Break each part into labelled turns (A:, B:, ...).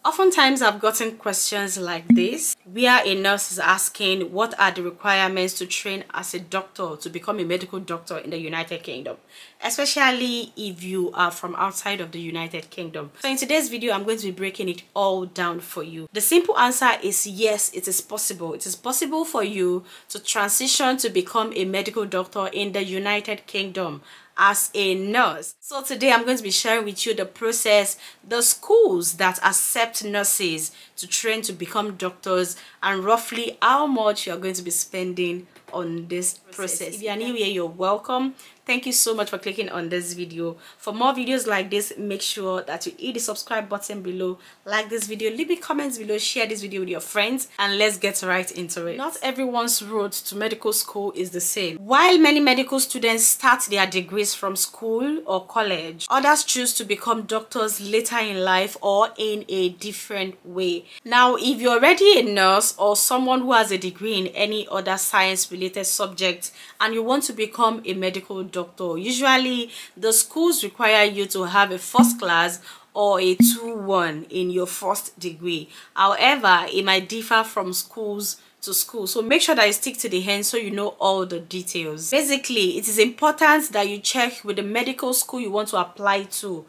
A: Oftentimes I've gotten questions like this, where a nurse is asking what are the requirements to train as a doctor, to become a medical doctor in the United Kingdom, especially if you are from outside of the United Kingdom. So in today's video, I'm going to be breaking it all down for you. The simple answer is yes, it is possible. It is possible for you to transition to become a medical doctor in the United Kingdom as a nurse. So today I'm going to be sharing with you the process, the schools that accept nurses to train to become doctors, and roughly how much you're going to be spending on this process. If you are new here, you're welcome. Thank you so much for clicking on this video. For more videos like this, make sure that you hit the subscribe button below, like this video, leave me comments below, share this video with your friends, and let's get right into it. Not everyone's road to medical school is the same. While many medical students start their degrees from school or college, others choose to become doctors later in life or in a different way. Now, if you're already a nurse or someone who has a degree in any other science-related subject and you want to become a medical doctor, usually the schools require you to have a first class or a 2-1 in your first degree. However, it might differ from schools to school, so make sure that you stick to the end so you know all the details. Basically, it is important that you check with the medical school you want to apply to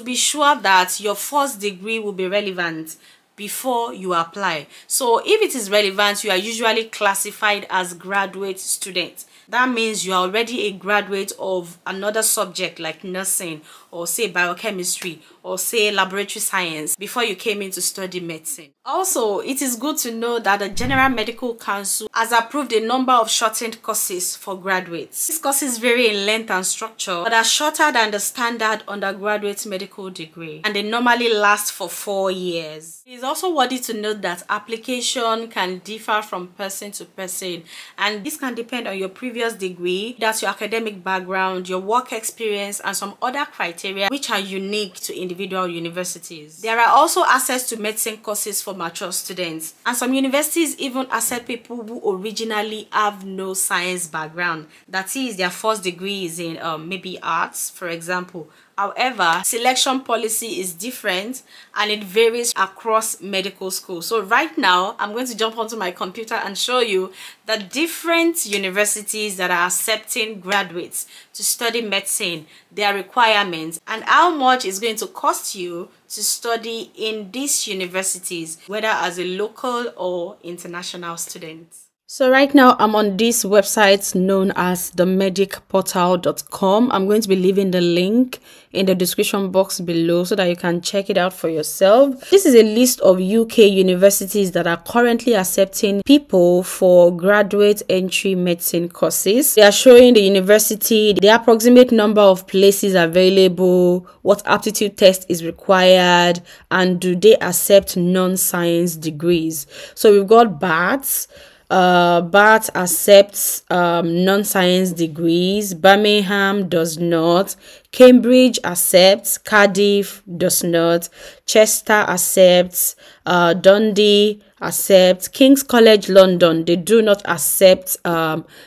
A: be sure that your first degree will be relevant before you apply. So if it is relevant, you are usually classified as graduate student. That means you are already a graduate of another subject like nursing or say biochemistry or say laboratory science before you came in to study medicine. Also, it is good to know that the General Medical Council has approved a number of shortened courses for graduates. These courses vary in length and structure, but are shorter than the standard undergraduate medical degree, and they normally last for 4 years. It is also worthy to note that application can differ from person to person, and this can depend on your previous degree, that's your academic background, your work experience, and some other criteria which are unique to individual universities. There are also access to medicine courses for mature students, and some universities even accept people who originally have no science background, that is, their first degree is in maybe arts, for example. However, selection policy is different and it varies across medical schools. So right now, I'm going to jump onto my computer and show you the different universities that are accepting graduates to study medicine, their requirements, and how much it's going to cost you to study in these universities, whether as a local or international student. So right now I'm on this website known as themedicportal.com. I'm going to be leaving the link in the description box below so that you can check it out for yourself. This is a list of UK universities that are currently accepting people for graduate entry medicine courses. They are showing the university, the approximate number of places available, what aptitude test is required, and do they accept non-science degrees. So we've got BATS. Bath accepts non-science degrees. Birmingham does not. Cambridge accepts. Cardiff does not. Chester accepts. Dundee accepts. King's College London, they do not accept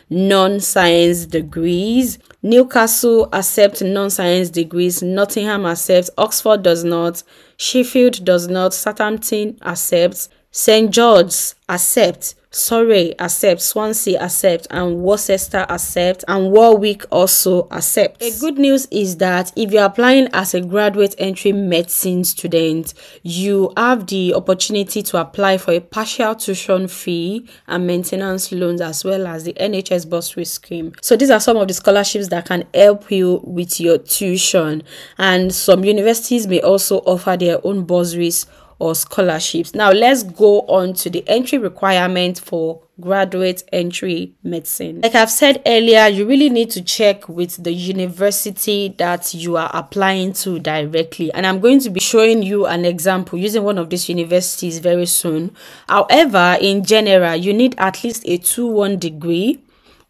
A: non-science degrees. Newcastle accepts non-science degrees. Nottingham accepts. Oxford does not. Sheffield does not. Southampton accepts. St. George's accepts. Surrey accepts, Swansea accepts, and Worcester accepts, and Warwick also accepts. A good news is that if you're applying as a graduate entry medicine student, you have the opportunity to apply for a partial tuition fee and maintenance loans, as well as the NHS bursary scheme. So these are some of the scholarships that can help you with your tuition, and some universities may also offer their own bursaries or scholarships. Now let's go on to the entry requirement for graduate entry medicine. Like I've said earlier, you really need to check with the university that you are applying to directly, and I'm going to be showing you an example using one of these universities very soon. However, in general, you need at least a 2-1 degree,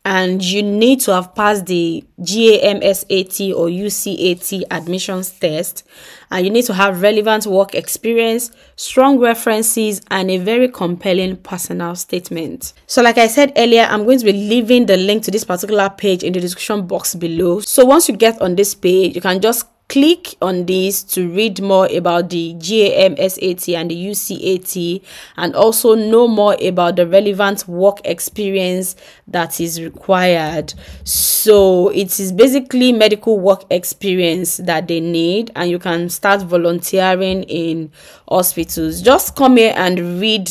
A: and you need to have passed the GAMSAT or UCAT admissions test, and you need to have relevant work experience, strong references, and a very compelling personal statement. So like I said earlier, I'm going to be leaving the link to this particular page in the description box below. So once you get on this page, you can just Click on this to read more about the GAMSAT and the UCAT, and also know more about the relevant work experience that is required. So it is basically medical work experience that they need, and you can start volunteering in hospitals. Just come here and read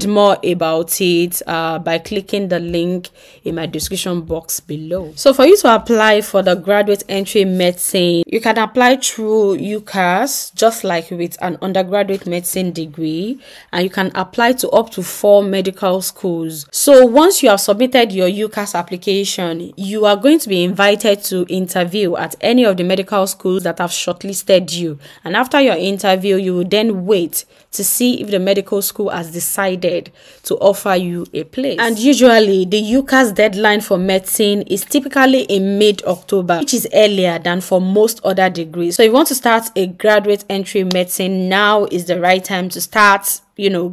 A: more about it by clicking the link in my description box below. So for you to apply for the graduate entry medicine, you can apply through UCAS, just like with an undergraduate medicine degree, and you can apply to up to 4 medical schools. So once you have submitted your UCAS application, you are going to be invited to interview at any of the medical schools that have shortlisted you, and after your interview, you will then wait to see if the medical school has decided to offer you a place. And usually the UCAS deadline for medicine is typically in mid-October, which is earlier than for most other degrees. So if you want to start a graduate entry medicine, now is the right time to start,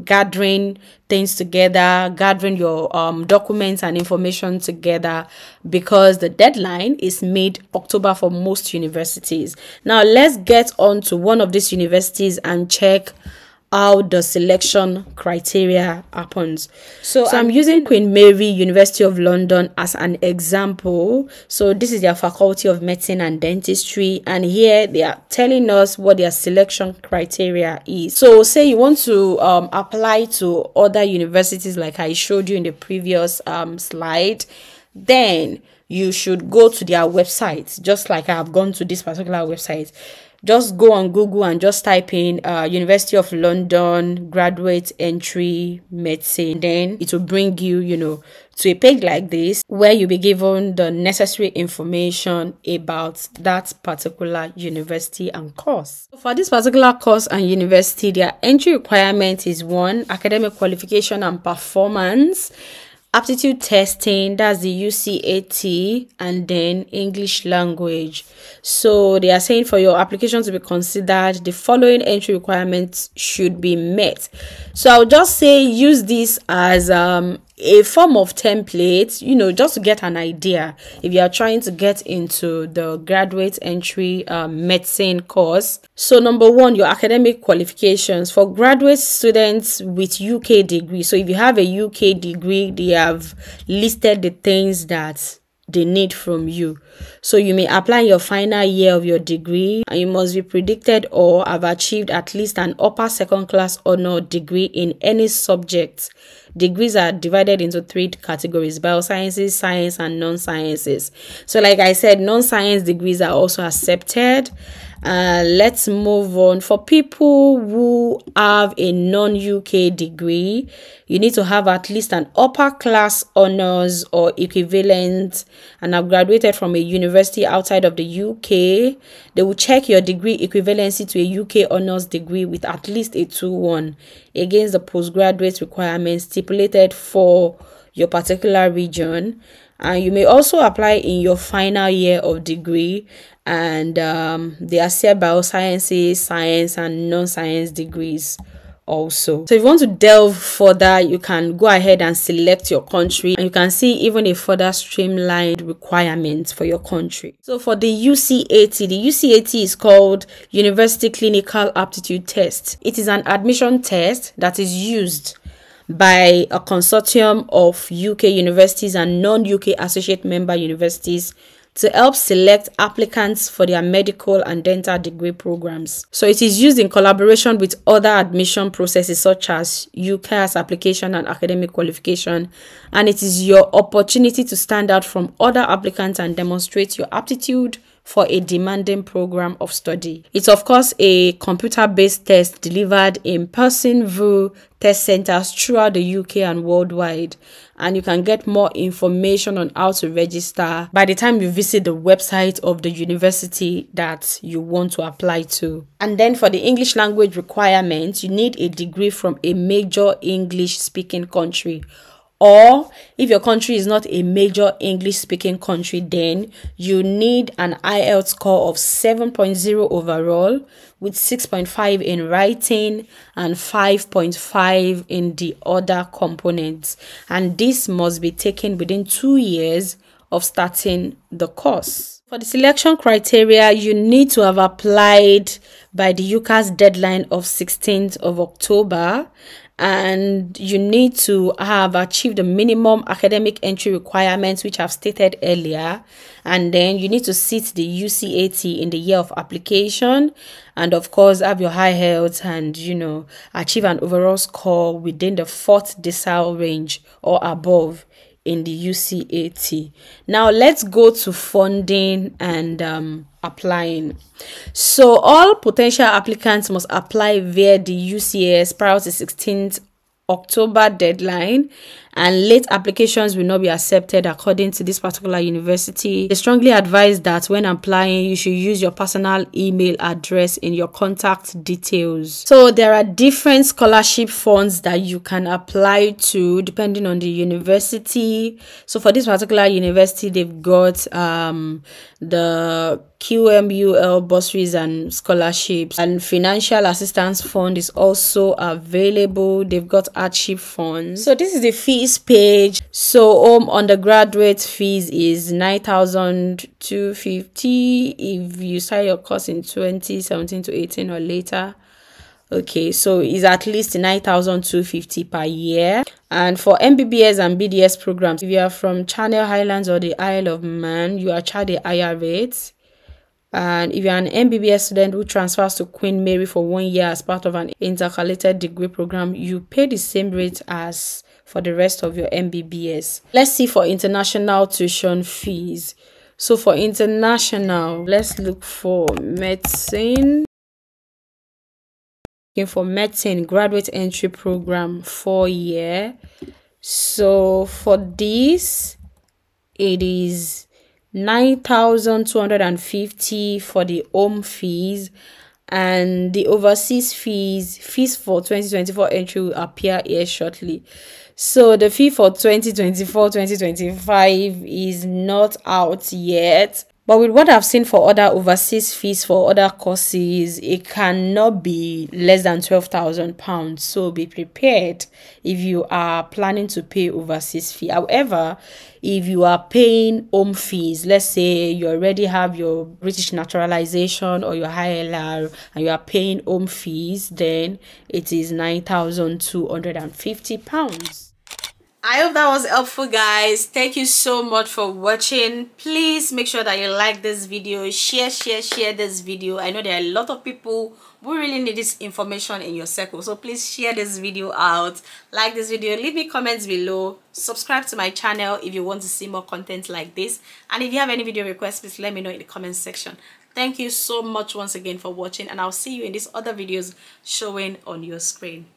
A: gathering things together, gathering your documents and information together, because the deadline is mid-October for most universities. Now let's get on to one of these universities and check how the selection criteria happens. So I'm using Queen Mary University of London as an example. So this is their Faculty of Medicine and Dentistry, and here they are telling us what their selection criteria is. So say you want to apply to other universities like I showed you in the previous slide, then you should go to their website, just like I have gone to this particular website. Just go on Google and just type in University of London graduate entry medicine. Then it will bring you, to a page like this, where you'll be given the necessary information about that particular university and course. For this particular course and university, their entry requirement is 1, academic qualification and performance, aptitude testing, that's the UCAT, and then English language. So they are saying for your application to be considered, the following entry requirements should be met. So I'll just say use this as a form of template, just to get an idea if you are trying to get into the graduate entry medicine course. So number 1, your academic qualifications for graduate students with UK degree. So if you have a UK degree, they have listed the things that they need from you. So you may apply your final year of your degree, and you must be predicted or have achieved at least an upper second class honor degree in any subject. Degrees are divided into 3 categories: biosciences, science, and non-sciences. So like I said, non-science degrees are also accepted. Let's move on. For people who have a non-UK degree, you need to have at least an upper class honors or equivalent and have graduated from a university outside of the UK. They will check your degree equivalency to a UK honors degree with at least a 2:1 against the postgraduate requirements stipulated for your particular region. And you may also apply in your final year of degree, and they accept biosciences, science, and non-science degrees also. So if you want to delve further, you can go ahead and select your country, and you can see even a further streamlined requirement for your country. So for the UCAT is called University Clinical Aptitude Test. It is an admission test that is used by a consortium of UK universities and non-UK associate member universities to help select applicants for their medical and dental degree programs. So it is used in collaboration with other admission processes such as UCAS application and academic qualification, and it is your opportunity to stand out from other applicants and demonstrate your aptitude for a demanding program of study. It's of course a computer-based test delivered in person through test centers throughout the UK and worldwide, and you can get more information on how to register by the time you visit the website of the university that you want to apply to. And then for the English language requirements, you need a degree from a major English speaking country. Or if your country is not a major English speaking country, then you need an IELTS score of 7.0 overall with 6.5 in writing and 5.5 in the other components. And this must be taken within 2 years of starting the course. For the selection criteria, you need to have applied by the UCAS deadline of 16th of October, and you need to have achieved the minimum academic entry requirements which I've stated earlier, and then you need to sit the UCAT in the year of application, and of course have your high health and achieve an overall score within the 4th decile range or above in the UCAT. Now let's go to funding and applying. So all potential applicants must apply via the UCAS prior to 16th October deadline, and late applications will not be accepted according to this particular university. They strongly advise that when applying, you should use your personal email address in your contact details. So there are different scholarship funds that you can apply to depending on the university. So for this particular university, they've got the QMUL bursaries and scholarships, and financial assistance fund is also available. They've got hardship funds. So this is the fees page. So undergraduate fees is 9,250 if you start your course in 2017 to 18 or later. Okay, so it's at least 9,250 per year. And for MBBS and BDS programs, if you are from Channel Islands or the Isle of Man, you are charged a higher rate. And if you're an MBBS student who transfers to Queen Mary for 1 year as part of an intercalated degree program, you pay the same rate as for the rest of your MBBS. Let's see for international tuition fees. So for international, let's look for medicine. For medicine, graduate entry program 4 year. So for this, it is 9,250 for the home fees, and the overseas fees for 2024 entry will appear here shortly. So the fee for 2024-2025 is not out yet, but with what I've seen for other overseas fees for other courses, it cannot be less than £12,000. So be prepared if you are planning to pay overseas fee. However, if you are paying home fees, let's say you already have your British naturalization or your ILR and you are paying home fees, then it is £9,250. I hope that was helpful, guys. Thank you so much for watching. Please make sure that you like this video, share this video. I know there are a lot of people who really need this information in your circle, so please share this video out, like this video, leave me comments below, subscribe to my channel if you want to see more content like this, and if you have any video requests, please let me know in the comment section. Thank you so much once again for watching, and I'll see you in these other videos showing on your screen.